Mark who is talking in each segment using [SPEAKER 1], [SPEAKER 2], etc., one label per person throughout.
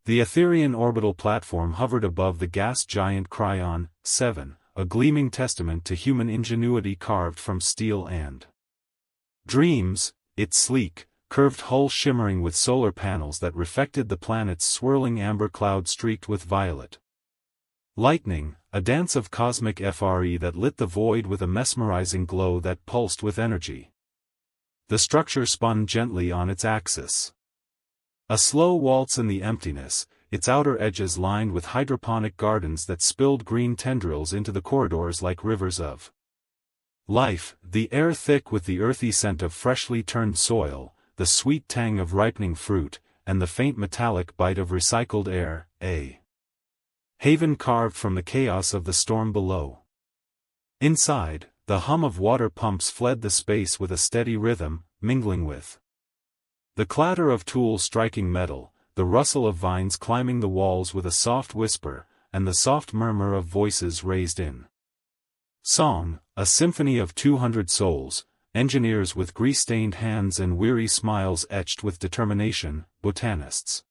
[SPEAKER 1] The Etherean orbital platform hovered above the gas giant Cryon 7, a gleaming testament to human ingenuity carved from steel and dreams, its sleek, curved hull shimmering with solar panels that reflected the planet's swirling amber cloud streaked with violet lightning, a dance of cosmic FRE that lit the void with a mesmerizing glow that pulsed with energy. The structure spun gently on its axis. A slow waltz in the emptiness, its outer edges lined with hydroponic gardens that spilled green tendrils into the corridors like rivers of life, the air thick with the earthy scent of freshly turned soil, the sweet tang of ripening fruit, and the faint metallic bite of recycled air, a haven carved from the chaos of the storm below. Inside, the hum of water pumps fled the space with a steady rhythm, mingling with the clatter of tools striking metal, the rustle of vines climbing the walls with a soft whisper, and the soft murmur of voices raised in song, a symphony of 200 souls, engineers with grease-stained hands and weary smiles etched with determination, botanists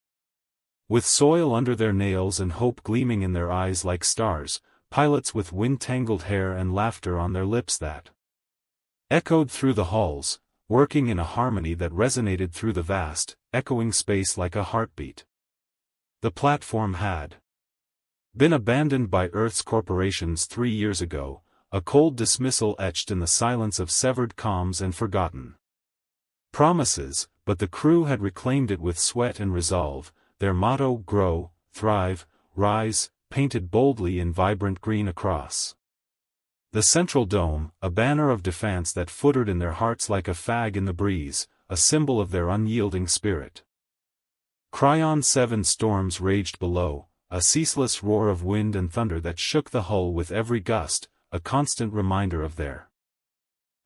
[SPEAKER 1] with soil under their nails and hope gleaming in their eyes like stars, pilots with wind-tangled hair and laughter on their lips that echoed through the halls, working in a harmony that resonated through the vast, echoing space like a heartbeat. The platform had been abandoned by Earth's corporations 3 years ago, a cold dismissal etched in the silence of severed comms and forgotten promises, but the crew had reclaimed it with sweat and resolve, their motto grow, thrive, rise, painted boldly in vibrant green across the central dome, a banner of defiance that fluttered in their hearts like a fag in the breeze, a symbol of their unyielding spirit. Cryon 7 storms raged below, a ceaseless roar of wind and thunder that shook the hull with every gust, a constant reminder of their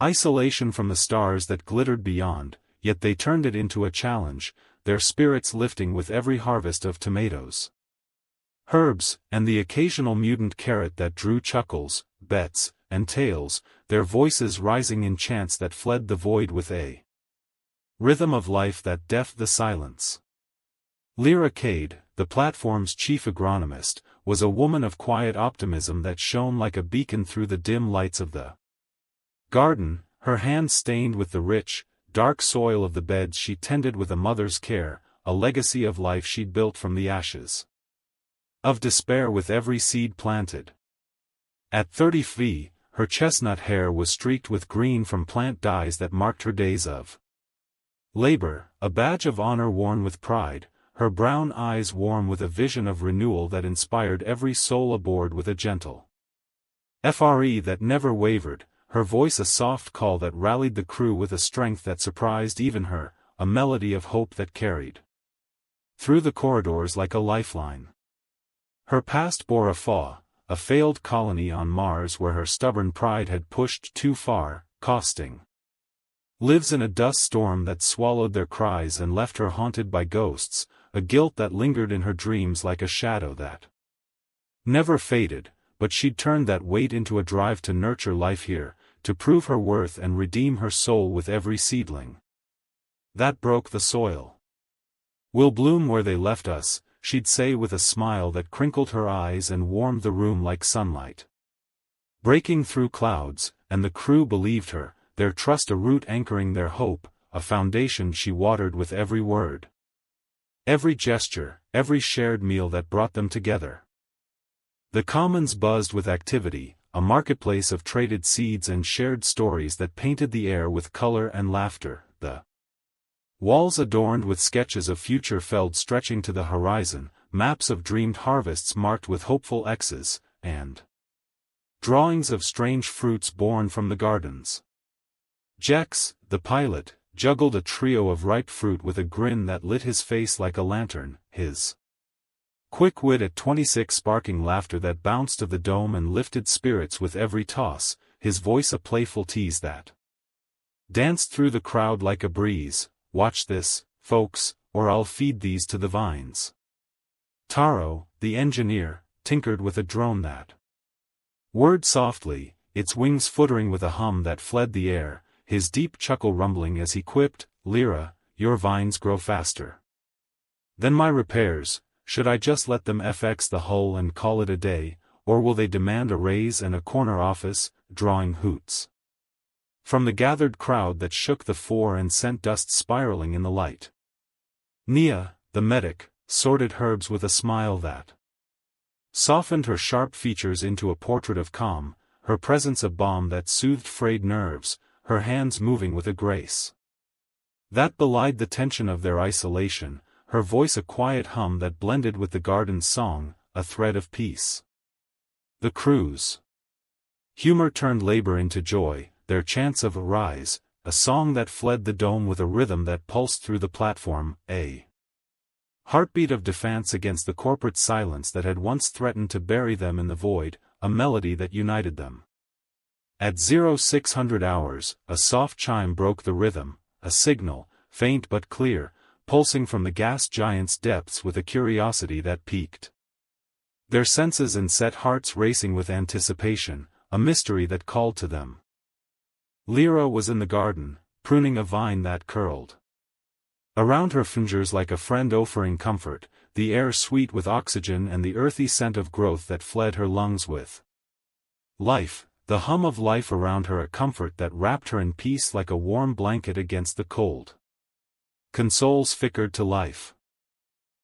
[SPEAKER 1] isolation from the stars that glittered beyond, yet they turned it into a challenge, their spirits lifting with every harvest of tomatoes, herbs, and the occasional mutant carrot that drew chuckles, bets, and tales, their voices rising in chants that fled the void with a rhythm of life that deafened the silence. Lyra Cade, the platform's chief agronomist, was a woman of quiet optimism that shone like a beacon through the dim lights of the garden, her hands stained with the rich, dark soil of the beds she tended with a mother's care, a legacy of life she'd built from the ashes of despair with every seed planted. At 30 her chestnut hair was streaked with green from plant dyes that marked her days of labor, a badge of honor worn with pride, her brown eyes warm with a vision of renewal that inspired every soul aboard with a gentle FRE that never wavered, her voice a soft call that rallied the crew with a strength that surprised even her, a melody of hope that carried through the corridors like a lifeline. Her past bore a failed colony on Mars where her stubborn pride had pushed too far, costing lives in a dust storm that swallowed their cries and left her haunted by ghosts, a guilt that lingered in her dreams like a shadow that never faded, but she'd turned that weight into a drive to nurture life here, to prove her worth and redeem her soul with every seedling that broke the soil. We'll bloom where they left us, she'd say with a smile that crinkled her eyes and warmed the room like sunlight breaking through clouds, and the crew believed her, their trust a root anchoring their hope, a foundation she watered with every word, every gesture, every shared meal that brought them together. The commons buzzed with activity, a marketplace of traded seeds and shared stories that painted the air with color and laughter, the walls adorned with sketches of future feld stretching to the horizon, maps of dreamed harvests marked with hopeful X's, and drawings of strange fruits born from the gardens. Jex, the pilot, juggled a trio of ripe fruit with a grin that lit his face like a lantern, his quick wit at 26 sparking laughter that bounced of the dome and lifted spirits with every toss, his voice a playful tease that danced through the crowd like a breeze. Watch this, folks, or I'll feed these to the vines. Taro, the engineer, tinkered with a drone that whirred softly, its wings fluttering with a hum that fled the air, his deep chuckle rumbling as he quipped, Lyra, your vines grow faster than my repairs, should I just let them FX the hull and call it a day, or will they demand a raise and a corner office, drawing hoots from the gathered crowd that shook the fore and sent dust spiraling in the light? Nia, the medic, sorted herbs with a smile that softened her sharp features into a portrait of calm, her presence a balm that soothed frayed nerves, her hands moving with a grace that belied the tension of their isolation, her voice a quiet hum that blended with the garden's song, a thread of peace. The crew's humor turned labor into joy, their chants of arise, a song that fled the dome with a rhythm that pulsed through the platform, a heartbeat of defiance against the corporate silence that had once threatened to bury them in the void, a melody that united them. At 0600 hours, a soft chime broke the rhythm, a signal, faint but clear, pulsing from the gas giant's depths with a curiosity that piqued their senses and set hearts racing with anticipation, a mystery that called to them. Lyra was in the garden, pruning a vine that curled around her fingers like a friend offering comfort, the air sweet with oxygen and the earthy scent of growth that fled her lungs with life, the hum of life around her a comfort that wrapped her in peace like a warm blanket against the cold. Consoles flickered to life.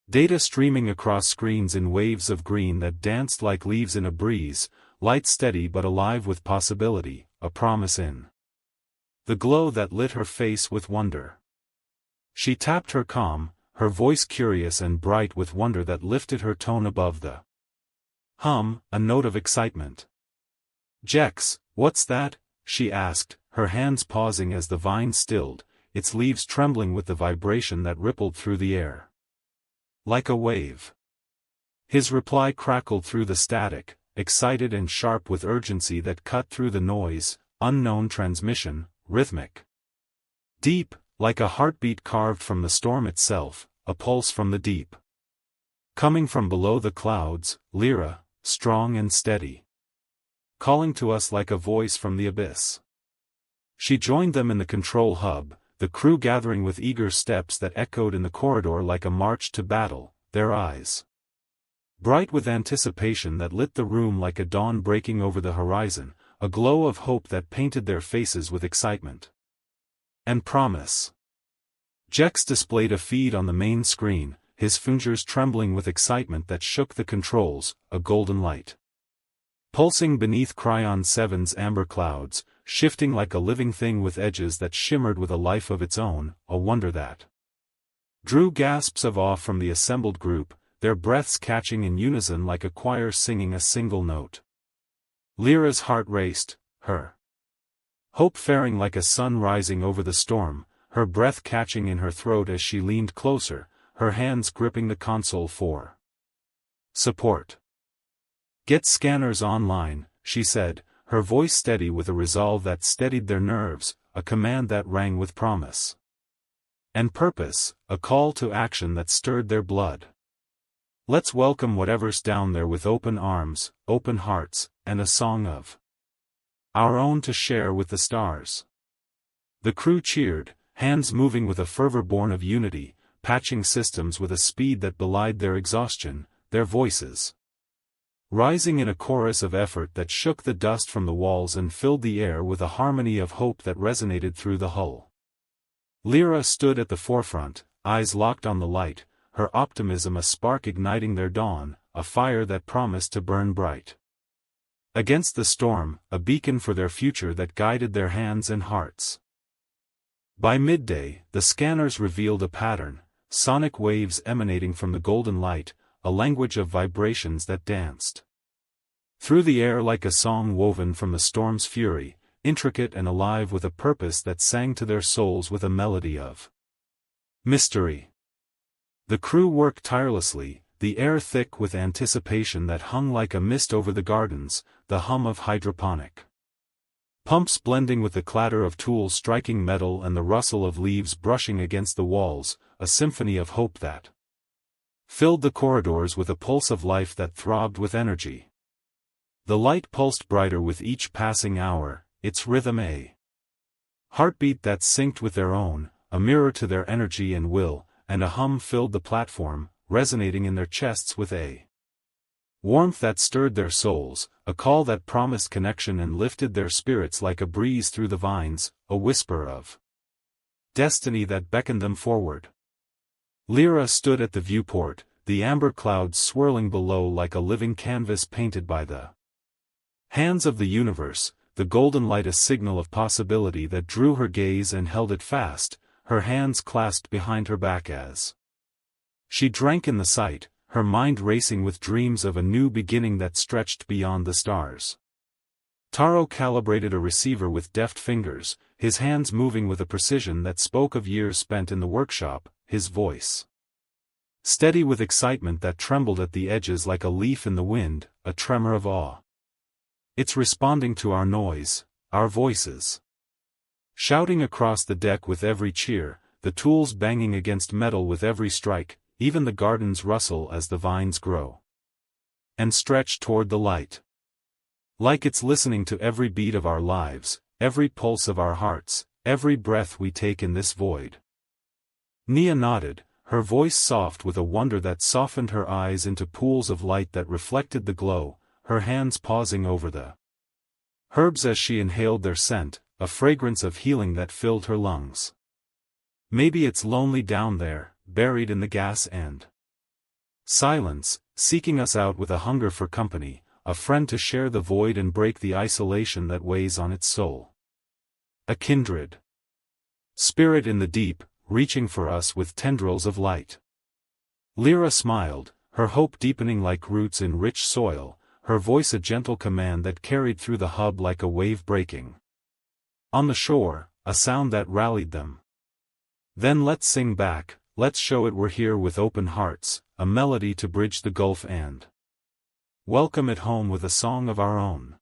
[SPEAKER 1] Data streaming across screens in waves of green that danced like leaves in a breeze, light steady but alive with possibility, a promise in the glow that lit her face with wonder. She tapped her calm, her voice curious and bright with wonder that lifted her tone above the hum, a note of excitement. "Jex, what's that?" she asked, her hands pausing as the vine stilled, its leaves trembling with the vibration that rippled through the air like a wave. His reply crackled through the static, excited and sharp with urgency that cut through the noise, unknown transmission, rhythmic. Deep, like a heartbeat carved from the storm itself, a pulse from the deep. Coming from below the clouds, Lyra, strong and steady. Calling to us like a voice from the abyss. She joined them in the control hub, the crew gathering with eager steps that echoed in the corridor like a march to battle, their eyes bright with anticipation that lit the room like a dawn breaking over the horizon, a glow of hope that painted their faces with excitement and promise. Jex displayed a feed on the main screen, his fingers trembling with excitement that shook the controls, a golden light pulsing beneath Cryon 7's amber clouds, shifting like a living thing with edges that shimmered with a life of its own, a wonder that drew gasps of awe from the assembled group, their breaths catching in unison like a choir singing a single note. Lyra's heart raced, her hope faring like a sun rising over the storm, her breath catching in her throat as she leaned closer, her hands gripping the console for support. "Get scanners online," she said, her voice steady with a resolve that steadied their nerves, a command that rang with promise and purpose, a call to action that stirred their blood. "Let's welcome whatever's down there with open arms, open hearts, and a song of our own to share with the stars." The crew cheered, hands moving with a fervor born of unity, patching systems with a speed that belied their exhaustion, their voices rising in a chorus of effort that shook the dust from the walls and filled the air with a harmony of hope that resonated through the hull. Lyra stood at the forefront, eyes locked on the light, her optimism a spark igniting their dawn, a fire that promised to burn bright against the storm, a beacon for their future that guided their hands and hearts. By midday, the scanners revealed a pattern, sonic waves emanating from the golden light, a language of vibrations that danced through the air like a song woven from the storm's fury, intricate and alive with a purpose that sang to their souls with a melody of mystery. The crew worked tirelessly, the air thick with anticipation that hung like a mist over the gardens, the hum of hydroponic pumps blending with the clatter of tools striking metal and the rustle of leaves brushing against the walls, a symphony of hope that filled the corridors with a pulse of life that throbbed with energy. The light pulsed brighter with each passing hour, its rhythm a heartbeat that synced with their own, a mirror to their energy and will, and a hum filled the platform, resonating in their chests with a warmth that stirred their souls, a call that promised connection and lifted their spirits like a breeze through the vines, a whisper of destiny that beckoned them forward. Lyra stood at the viewport, the amber clouds swirling below like a living canvas painted by the hands of the universe, the golden light a signal of possibility that drew her gaze and held it fast, her hands clasped behind her back as she drank in the sight, her mind racing with dreams of a new beginning that stretched beyond the stars. Taro calibrated a receiver with deft fingers, his hands moving with a precision that spoke of years spent in the workshop, his voice steady with excitement that trembled at the edges like a leaf in the wind, a tremor of awe. It's responding to our noise, our voices. Shouting across the deck with every cheer, the tools banging against metal with every strike, even the gardens rustle as the vines grow and stretch toward the light. Like it's listening to every beat of our lives, every pulse of our hearts, every breath we take in this void. Nia nodded, her voice soft with a wonder that softened her eyes into pools of light that reflected the glow, her hands pausing over the herbs as she inhaled their scent, a fragrance of healing that filled her lungs. Maybe it's lonely down there, buried in the gas and silence, seeking us out with a hunger for company, a friend to share the void and break the isolation that weighs on its soul. A kindred spirit in the deep, reaching for us with tendrils of light. Lyra smiled, her hope deepening like roots in rich soil, her voice a gentle command that carried through the hub like a wave breaking on the shore, a sound that rallied them. Then let's sing back, let's show it we're here with open hearts, a melody to bridge the gulf and welcome it home with a song of our own.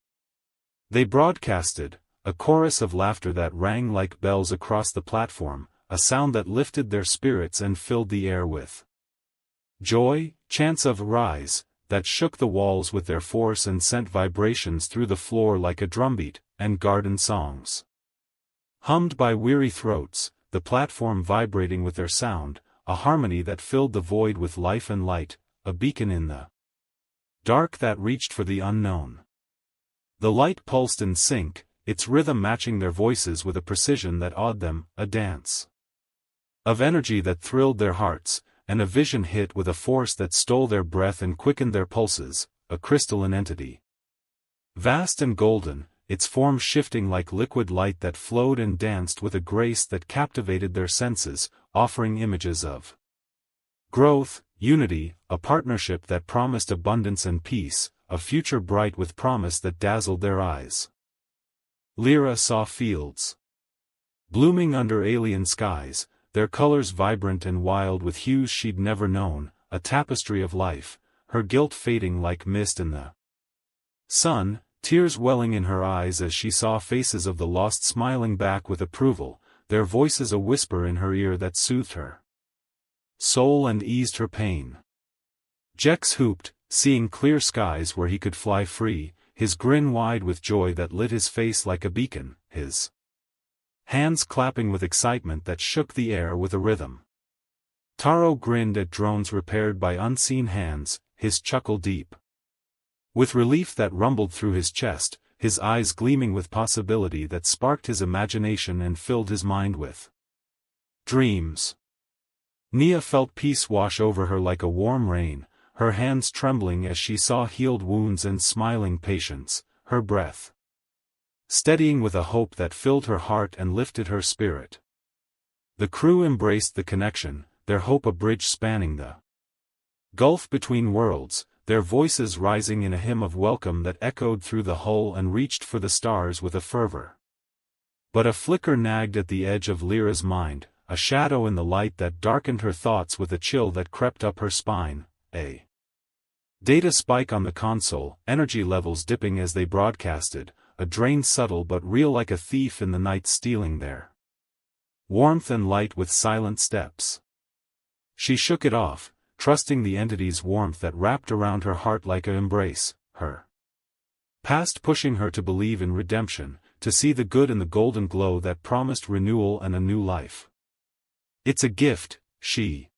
[SPEAKER 1] They broadcasted, a chorus of laughter that rang like bells across the platform, a sound that lifted their spirits and filled the air with joy, chants of rise, that shook the walls with their force and sent vibrations through the floor like a drumbeat, and garden songs hummed by weary throats, the platform vibrating with their sound, a harmony that filled the void with life and light, a beacon in the dark that reached for the unknown. The light pulsed in sync, its rhythm matching their voices with a precision that awed them, a dance of energy that thrilled their hearts, and a vision hit with a force that stole their breath and quickened their pulses, a crystalline entity. Vast and golden, its form shifting like liquid light that flowed and danced with a grace that captivated their senses, offering images of growth, unity, a partnership that promised abundance and peace, a future bright with promise that dazzled their eyes. Lyra saw fields blooming under alien skies, their colors vibrant and wild with hues she'd never known, a tapestry of life, her guilt fading like mist in the sun, tears welling in her eyes as she saw faces of the lost smiling back with approval, their voices a whisper in her ear that soothed her soul and eased her pain. Jex hooped, seeing clear skies where he could fly free, his grin wide with joy that lit his face like a beacon, his hands clapping with excitement that shook the air with a rhythm. Taro grinned at drones repaired by unseen hands, his chuckle deep with relief that rumbled through his chest, his eyes gleaming with possibility that sparked his imagination and filled his mind with dreams. Nia felt peace wash over her like a warm rain, her hands trembling as she saw healed wounds and smiling patience, her breath steadying with a hope that filled her heart and lifted her spirit. The crew embraced the connection, their hope a bridge spanning the gulf between worlds, their voices rising in a hymn of welcome that echoed through the hull and reached for the stars with a fervor. But a flicker nagged at the edge of Lyra's mind, a shadow in the light that darkened her thoughts with a chill that crept up her spine, a data spike on the console, energy levels dipping as they broadcasted, a drain subtle but real like a thief in the night stealing their warmth and light with silent steps. She shook it off, trusting the entity's warmth that wrapped around her heart like an embrace, her past pushing her to believe in redemption, to see the good in the golden glow that promised renewal and a new life. It's a gift, she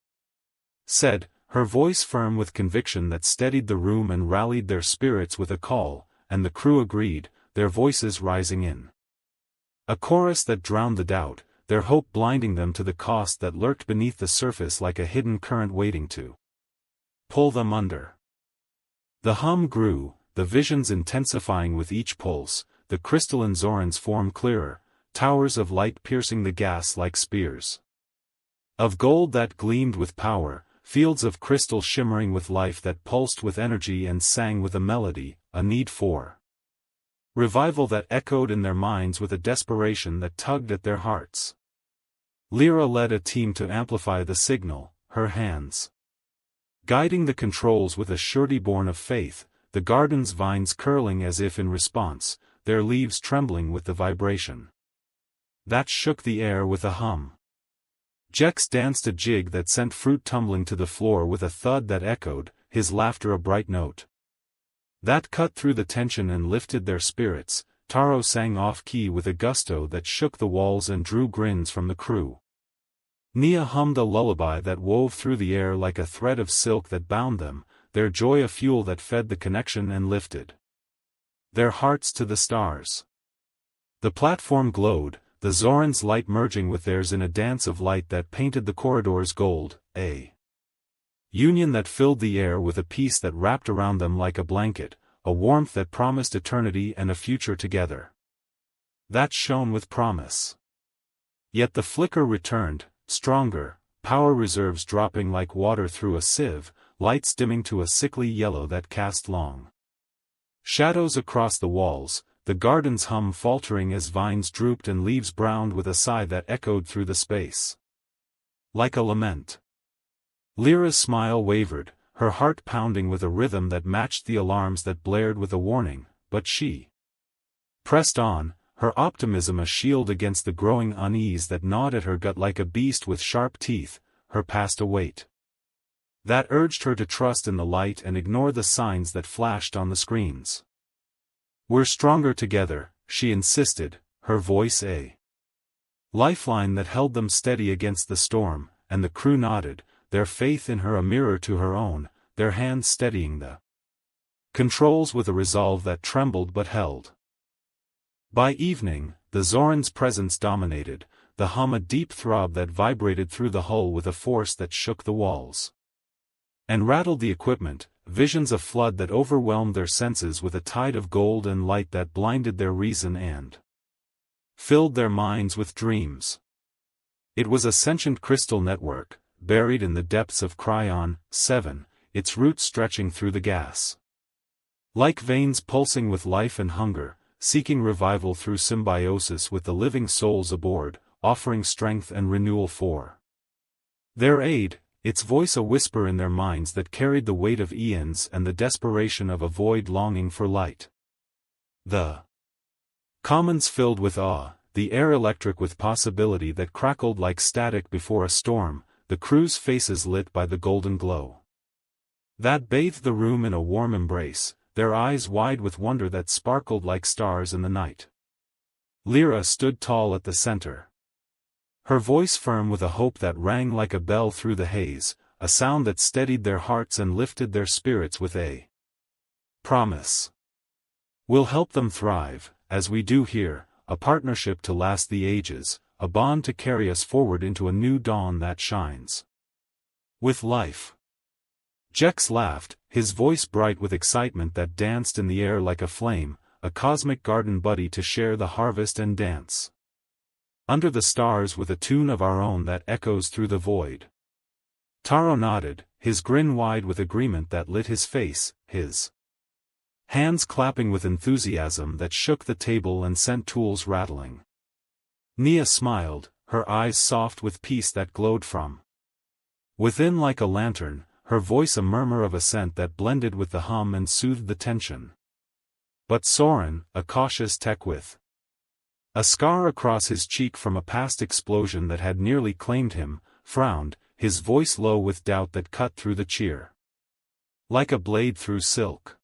[SPEAKER 1] said, her voice firm with conviction that steadied the room and rallied their spirits with a call, and the crew agreed, their voices rising in a chorus that drowned the doubt, their hope blinding them to the cost that lurked beneath the surface like a hidden current waiting to pull them under. The hum grew, the visions intensifying with each pulse, the crystalline Zorans formed clearer, towers of light piercing the gas like spears of gold that gleamed with power, fields of crystal shimmering with life that pulsed with energy and sang with a melody, a need for revival that echoed in their minds with a desperation that tugged at their hearts. Lyra led a team to amplify the signal, her hands guiding the controls with a surety born of faith, the garden's vines curling as if in response, their leaves trembling with the vibration that shook the air with a hum. Jex danced a jig that sent fruit tumbling to the floor with a thud that echoed, his laughter a bright note that cut through the tension and lifted their spirits. Taro sang off-key with a gusto that shook the walls and drew grins from the crew. Nia hummed a lullaby that wove through the air like a thread of silk that bound them, their joy a fuel that fed the connection and lifted their hearts to the stars. The platform glowed, the Zorans' light merging with theirs in a dance of light that painted the corridors gold, a union that filled the air with a peace that wrapped around them like a blanket, a warmth that promised eternity and a future together that shone with promise. Yet the flicker returned, stronger, power reserves dropping like water through a sieve, lights dimming to a sickly yellow that cast long shadows across the walls, the garden's hum faltering as vines drooped and leaves browned with a sigh that echoed through the space like a lament. Lyra's smile wavered, her heart pounding with a rhythm that matched the alarms that blared with a warning, but she pressed on, her optimism a shield against the growing unease that gnawed at her gut like a beast with sharp teeth, her past a weight that urged her to trust in the light and ignore the signs that flashed on the screens. "We're stronger together," she insisted, her voice a lifeline that held them steady against the storm, and the crew nodded, their faith in her a mirror to her own, their hands steadying the controls with a resolve that trembled but held. By evening, the Zoran's presence dominated, the hum a deep throb that vibrated through the hull with a force that shook the walls and rattled the equipment, visions of flood that overwhelmed their senses with a tide of gold and light that blinded their reason and filled their minds with dreams. It was a sentient crystal network, buried in the depths of Cryon 7, its roots stretching through the gas like veins pulsing with life and hunger, seeking revival through symbiosis with the living souls aboard, offering strength and renewal for their aid, its voice a whisper in their minds that carried the weight of eons and the desperation of a void longing for light. The commons filled with awe, the air electric with possibility that crackled like static before a storm, the crew's faces lit by the golden glow that bathed the room in a warm embrace, their eyes wide with wonder that sparkled like stars in the night. Lyra stood tall at the center, her voice firm with a hope that rang like a bell through the haze, a sound that steadied their hearts and lifted their spirits with a promise. "We'll help them thrive, as we do here, a partnership to last the ages, a bond to carry us forward into a new dawn that shines with life." Jex laughed, his voice bright with excitement that danced in the air like a flame, a cosmic garden buddy to share the harvest and dance under the stars with a tune of our own that echoes through the void. Taro nodded, his grin wide with agreement that lit his face, his hands clapping with enthusiasm that shook the table and sent tools rattling. Nia smiled, her eyes soft with peace that glowed from within like a lantern, her voice a murmur of assent that blended with the hum and soothed the tension. But Soren, a cautious tech with a scar across his cheek from a past explosion that had nearly claimed him, frowned, his voice low with doubt that cut through the cheer like a blade through silk.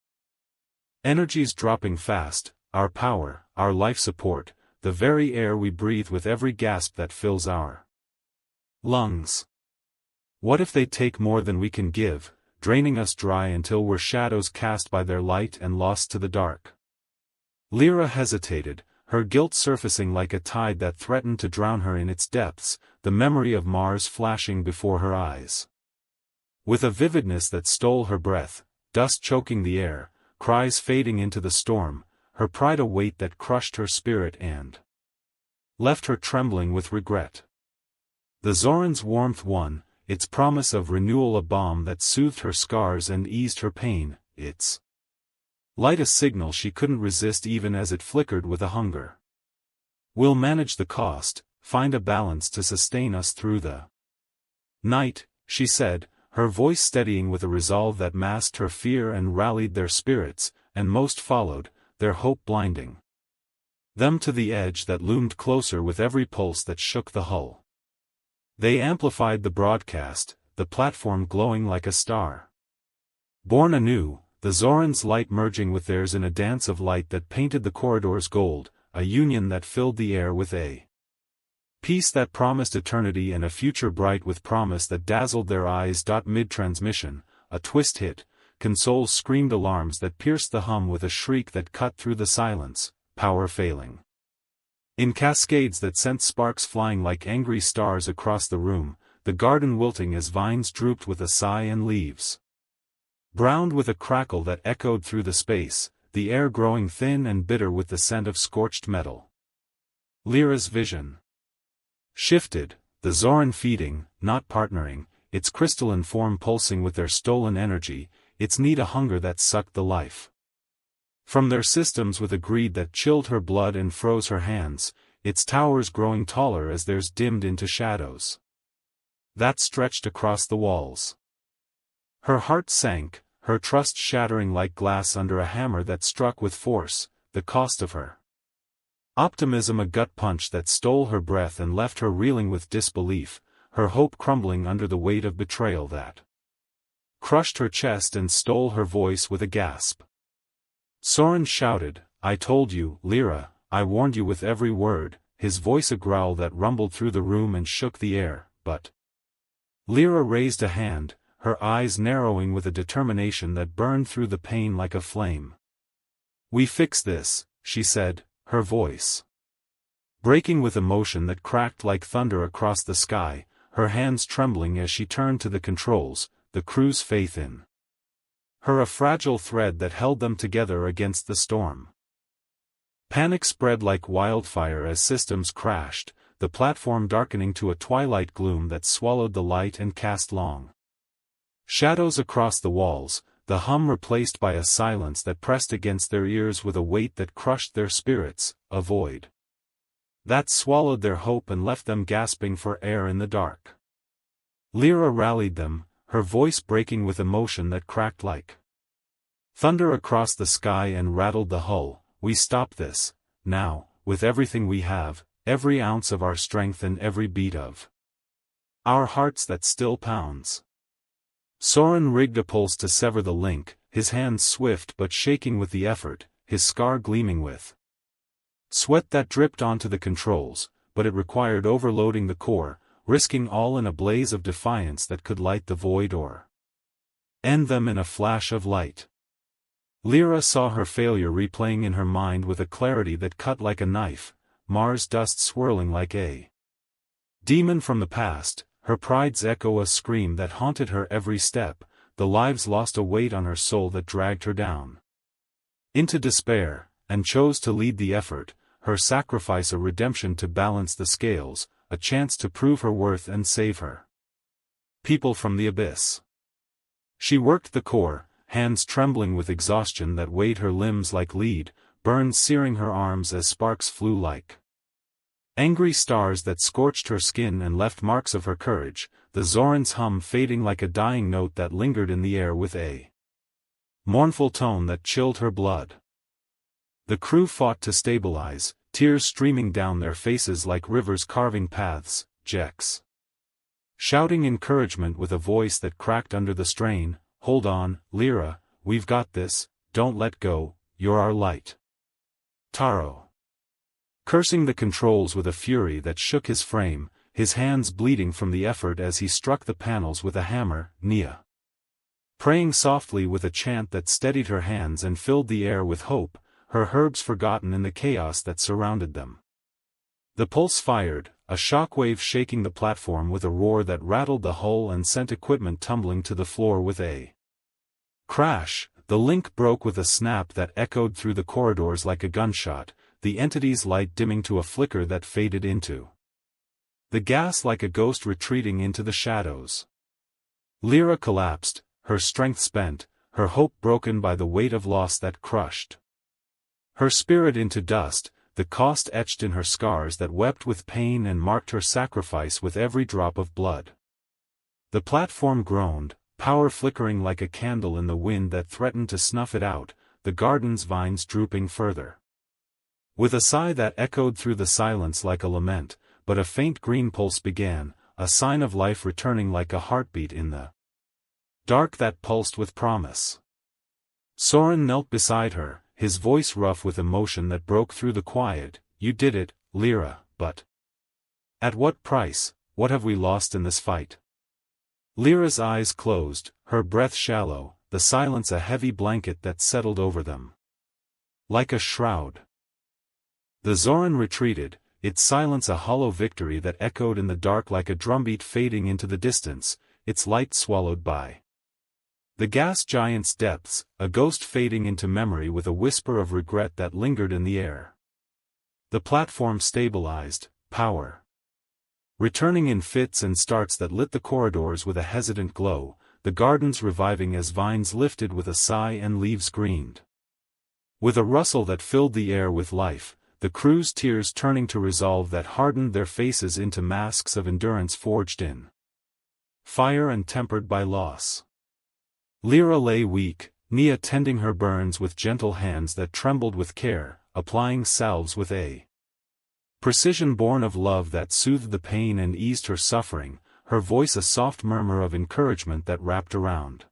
[SPEAKER 1] "Energy's dropping fast, our power, our life support, the very air we breathe with every gasp that fills our lungs. What if they take more than we can give, draining us dry until we're shadows cast by their light and lost to the dark? Lyra hesitated, her guilt surfacing like a tide that threatened to drown her in its depths, the memory of Mars flashing before her eyes. With a vividness that stole her breath, dust choking the air, cries fading into the storm, her pride a weight that crushed her spirit and left her trembling with regret. The Zoran's warmth won, its promise of renewal a balm that soothed her scars and eased her pain, its light a signal she couldn't resist even as it flickered with a hunger. We'll manage the cost, find a balance to sustain us through the night, she said, her voice steadying with a resolve that masked her fear and rallied their spirits, and most followed, their hope blinding them to the edge that loomed closer with every pulse that shook the hull. They amplified the broadcast, the platform glowing like a star. Born anew, the Zoran's light merging with theirs in a dance of light that painted the corridors gold, a union that filled the air with a peace that promised eternity and a future bright with promise that dazzled their eyes. Mid-transmission, a twist hit, Console screamed alarms that pierced the hum with a shriek that cut through the silence, power failing. In cascades that sent sparks flying like angry stars across the room, the garden wilting as vines drooped with a sigh and leaves browned with a crackle that echoed through the space, the air growing thin and bitter with the scent of scorched metal. Lyra's vision shifted, the Zoran feeding, not partnering, its crystalline form pulsing with their stolen energy, its need a hunger that sucked the life from their systems with a greed that chilled her blood and froze her hands, its towers growing taller as theirs dimmed into shadows that stretched across the walls. Her heart sank, her trust shattering like glass under a hammer that struck with force, the cost of her optimism a gut punch that stole her breath and left her reeling with disbelief, her hope crumbling under the weight of betrayal that crushed her chest and stole her voice with a gasp. Soren shouted, "I told you, Lyra, I warned you with every word," his voice a growl that rumbled through the room and shook the air, but Lyra raised a hand, her eyes narrowing with a determination that burned through the pain like a flame. "We fix this," she said, her voice breaking with emotion that cracked like thunder across the sky, her hands trembling as she turned to the controls, the crew's faith in her a fragile thread that held them together against the storm. Panic spread like wildfire as systems crashed, the platform darkening to a twilight gloom that swallowed the light and cast long shadows across the walls, the hum replaced by a silence that pressed against their ears with a weight that crushed their spirits, a void that swallowed their hope and left them gasping for air in the dark. Lyra rallied them, her voice breaking with emotion that cracked like thunder across the sky and rattled the hull. "We stop this, now, with everything we have, every ounce of our strength and every beat of our hearts that still pounds." Soren rigged a pulse to sever the link, his hands swift but shaking with the effort, his scar gleaming with sweat that dripped onto the controls, but it required overloading the core, risking all in a blaze of defiance that could light the void or end them in a flash of light. Lyra saw her failure replaying in her mind with a clarity that cut like a knife, Mars dust swirling like a demon from the past, her pride's echo a scream that haunted her every step, the lives lost a weight on her soul that dragged her down into despair, and chose to lead the effort, her sacrifice a redemption to balance the scales, a chance to prove her worth and save her people from the abyss. She worked the core, hands trembling with exhaustion that weighed her limbs like lead, burns searing her arms as sparks flew like angry stars that scorched her skin and left marks of her courage, the Zoran's hum fading like a dying note that lingered in the air with a mournful tone that chilled her blood. The crew fought to stabilize, tears streaming down their faces like rivers carving paths, Jex shouting encouragement with a voice that cracked under the strain, "Hold on, Lyra, we've got this, don't let go, you're our light." Taro cursing the controls with a fury that shook his frame, his hands bleeding from the effort as he struck the panels with a hammer, Nia. Praying softly with a chant that steadied her hands and filled the air with hope, her herbs forgotten in the chaos that surrounded them. The pulse fired, a shockwave shaking the platform with a roar that rattled the hull and sent equipment tumbling to the floor with a crash. The link broke with a snap that echoed through the corridors like a gunshot, the entity's light dimming to a flicker that faded into the gas like a ghost retreating into the shadows. Lyra collapsed, her strength spent, her hope broken by the weight of loss that crushed her spirit into dust, the cost etched in her scars that wept with pain and marked her sacrifice with every drop of blood. The platform groaned, power flickering like a candle in the wind that threatened to snuff it out, the garden's vines drooping further. With a sigh that echoed through the silence like a lament, but a faint green pulse began, a sign of life returning like a heartbeat in the dark that pulsed with promise. Soren knelt beside her, his voice rough with emotion that broke through the quiet. You did it, Lyra, but at what price? What have we lost in this fight? Lyra's eyes closed, her breath shallow, the silence a heavy blanket that settled over them like a shroud. The Zoran retreated, its silence a hollow victory that echoed in the dark like a drumbeat fading into the distance, its light swallowed by the gas giant's depths, a ghost fading into memory with a whisper of regret that lingered in the air. The platform stabilized, power returning in fits and starts that lit the corridors with a hesitant glow, the gardens reviving as vines lifted with a sigh and leaves greened. With a rustle that filled the air with life, the crew's tears turning to resolve that hardened their faces into masks of endurance forged in fire and tempered by loss. Lyra lay weak, Nia tending her burns with gentle hands that trembled with care, applying salves with a precision born of love that soothed the pain and eased her suffering, her voice a soft murmur of encouragement that wrapped around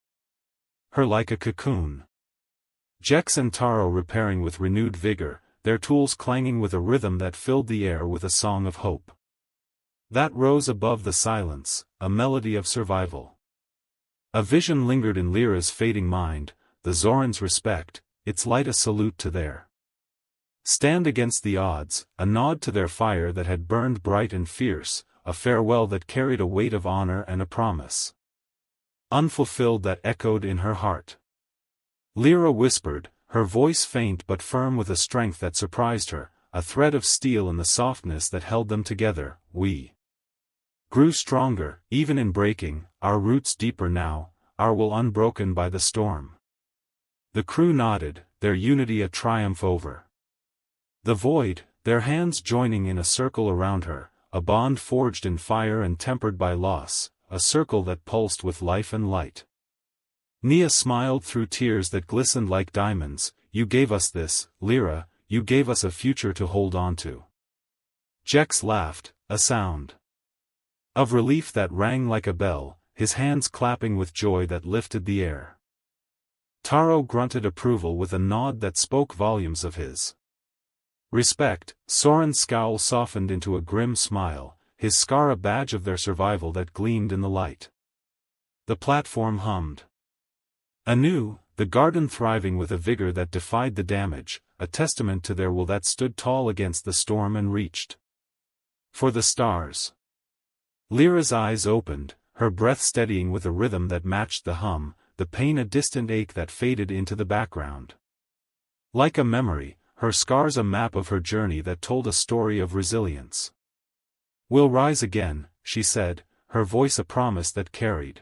[SPEAKER 1] her like a cocoon. Jex and Taro repairing with renewed vigor, their tools clanging with a rhythm that filled the air with a song of hope that rose above the silence, a melody of survival. A vision lingered in Lyra's fading mind, the Zoran's respect, its light a salute to their stand against the odds, a nod to their fire that had burned bright and fierce, a farewell that carried a weight of honor and a promise unfulfilled that echoed in her heart. Lyra whispered, her voice faint but firm with a strength that surprised her, a thread of steel in the softness that held them together. We grew stronger, even in breaking, our roots deeper now, our will unbroken by the storm. The crew nodded, their unity a triumph over the void, their hands joining in a circle around her, a bond forged in fire and tempered by loss, a circle that pulsed with life and light. Nia smiled through tears that glistened like diamonds. You gave us this, Lyra, you gave us a future to hold on to. Jex laughed, a sound of relief that rang like a bell, his hands clapping with joy that lifted the air. Taro grunted approval with a nod that spoke volumes of his respect. Soren's scowl softened into a grim smile, his scar a badge of their survival that gleamed in the light. The platform hummed anew, the garden thriving with a vigor that defied the damage, a testament to their will that stood tall against the storm and reached for the stars. Lyra's eyes opened, her breath steadying with a rhythm that matched the hum, the pain a distant ache that faded into the background. Like a memory, her scars a map of her journey that told a story of resilience. We'll rise again, she said, her voice a promise that carried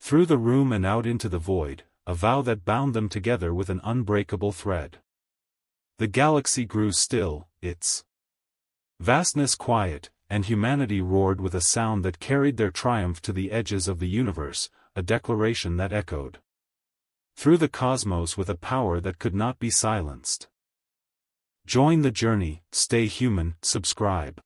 [SPEAKER 1] through the room and out into the void, a vow that bound them together with an unbreakable thread. The galaxy grew still, its vastness quiet, and humanity roared with a sound that carried their triumph to the edges of the universe, a declaration that echoed through the cosmos with a power that could not be silenced. Join the journey, stay human, subscribe.